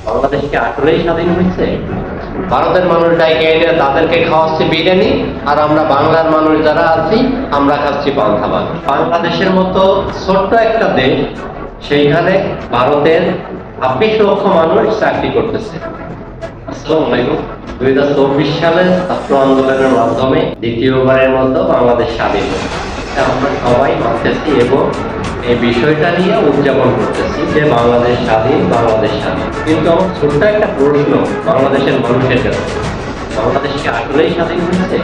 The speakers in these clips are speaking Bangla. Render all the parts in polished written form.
বাংলাদেশকে আসলেই স্বাধীন হয়েছে? ভারতের মানুষ ডাইকে এনে তাদেরকে খাওয়াচ্ছে বিরিয়ানি, আর আমরা বাংলার মানুষ যারা আছি আমরা খাচ্ছি পান্তা ভাত। বাংলাদেশের মতো ছোট্ট একটা দেশ, সেইখানে ভারতের 26 লক্ষ মানুষ চাকরি করতেছে। আসসালামু আলাইকুম। 2024 সালে ছাত্র আন্দোলনের মাধ্যমে দ্বিতীয়বারের মতো বাংলাদেশ স্বাধীন হয়। আমরা সবাই মানতেছি এবং এই বিষয়টা নিয়ে উদযাপন করতেছি যে বাংলাদেশ স্বাধীন, বাংলাদেশ স্বাধীন। কিন্তু আমার ছোট্ট একটা প্রশ্ন বাংলাদেশের মানুষের কাছে, বাংলাদেশ কি আসলেই স্বাধীন হয়েছে?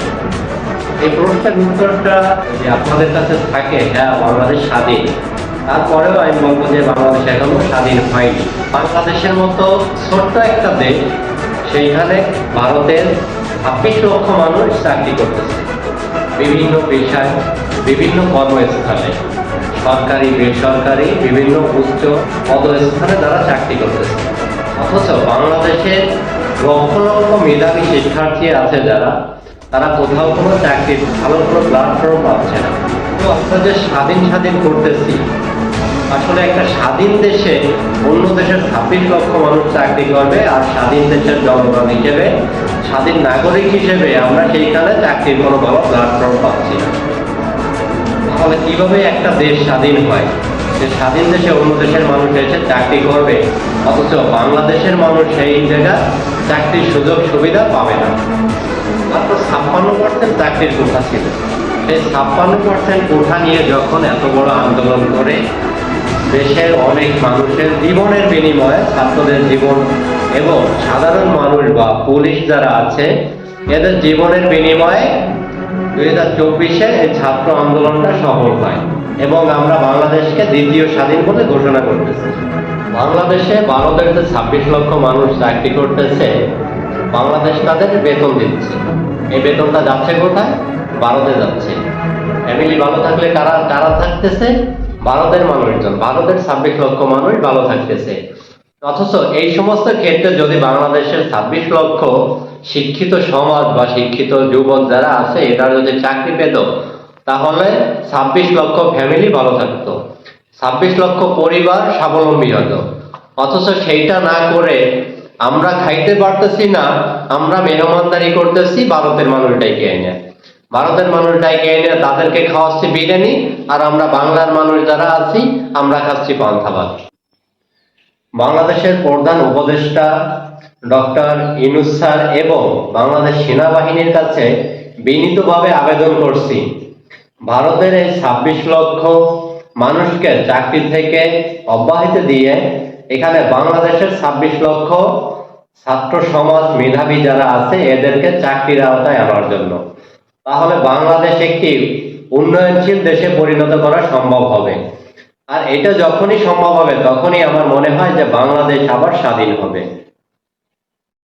এই প্রশ্নের উত্তরটা যদি আপনাদের কাছে থাকে, হ্যাঁ বাংলাদেশ স্বাধীন, তারপরেও আমি বলবো যে বাংলাদেশ এখনো স্বাধীন হয়নি। বাংলাদেশের মতো ছোট্ট একটা দেশ, সেইখানে ভারতের 26 লক্ষ মানুষ চাকরি করতেছে বিভিন্ন পেশায়, বিভিন্ন কর্মস্থানে, সরকারি বেসরকারি বিভিন্ন উচ্চ পদস্থানে তারা চাকরি করতেছে। অথচ বাংলাদেশে লক্ষ লক্ষ মেধাবী শিক্ষার্থী আছে যারা, তারা কোথাও কোনো চাকরির ভালো কোনো প্ল্যাটফর্ম পাচ্ছে না। তো আমরা যে স্বাধীন স্বাধীন করতেছি, আসলে একটা স্বাধীন দেশে অন্য দেশের 26 লক্ষ মানুষ চাকরি করবে, আর স্বাধীন দেশের জনগণ হিসেবে, স্বাধীন নাগরিক হিসেবে আমরা সেইখানে চাকরির কোনো ভালো প্ল্যাটফর্ম পাচ্ছি না। তাহলে কিভাবে একটা দেশ স্বাধীন হয়? যে স্বাধীন দেশে অন্য দেশের মানুষ এসে চাকরি করবে, অথচ বাংলাদেশের মানুষ সেই জায়গায় চাকরির সুযোগ সুবিধা পাবে না। মাত্র 56% চাকরির কোঠা ছিল। সেই 56% কোঠা নিয়ে যখন এত বড় আন্দোলন করে দেশের অনেক মানুষের জীবনের বিনিময়ে, ছাত্রদের জীবন এবং সাধারণ মানুষ বা পুলিশ যারা আছে এদের জীবনের বিনিময়ে 2024-এ এই ছাত্র আন্দোলনটা সফল হয় এবং আমরা বাংলাদেশকে দ্বিতীয় স্বাধীন বলে ঘোষণা করতেছি। বাংলাদেশে ভারতের যে 26 লক্ষ মানুষ চাকরি করতেছে, বাংলাদেশ তাদের বেতন দিচ্ছে। এই বেতনটা যাচ্ছে কোথায়? ভারতে যাচ্ছে। ফ্যামিলি ভালো থাকলে কারা কারা থাকতেছে? ভারতের মানুষজন, ভারতের 26 লক্ষ মানুষ ভালো থাকতেছে। অথচ এই সমস্ত ক্ষেত্রে যদি বাংলাদেশের 26 লক্ষ শিক্ষিত সমাজ বা শিক্ষিত যুবক যারা আছে এরা যদি চাকরি পেত, তাহলে 26 লক্ষ ফ্যামিলি ভালো থাকতো, 26 লক্ষ পরিবার স্বাবলম্বী হতো। অথচ সেইটা না করে আমরা খাইতে পারতেছি না, আমরা মেহমানদারি করতেছি ভারতের মানুষ ডাইকে এনে। ভারতের মানুষ ডাইকে এনে তাদেরকে খাওয়াচ্ছি বিরিয়ানি, আর আমরা বাংলার মানুষ যারা আছি আমরা খাচ্ছি পান্তা ভাত। বাংলাদেশের প্রধান উপদেষ্টা ডক্টর ইউনূস স্যার এবং বাংলাদেশ সেনাবাহিনীর কাছে বিনীতভাবে আবেদন করছি, ভারতের এই 26 লক্ষ মানুষকে চাকরি থেকে অব্যাহতি দিয়ে এখানে বাংলাদেশের 26 লক্ষ ছাত্র সমাজ মেধাবী যারা আছে এদেরকে চাকরির আওতায় আনার জন্য। তাহলে বাংলাদেশ একটি উন্নয়নশীল দেশে পরিণত করা সম্ভব হবে। আর এটা যখনই সম্ভব হবে তখনই আমার মনে হয় যে বাংলাদেশ আবার স্বাধীন হবে।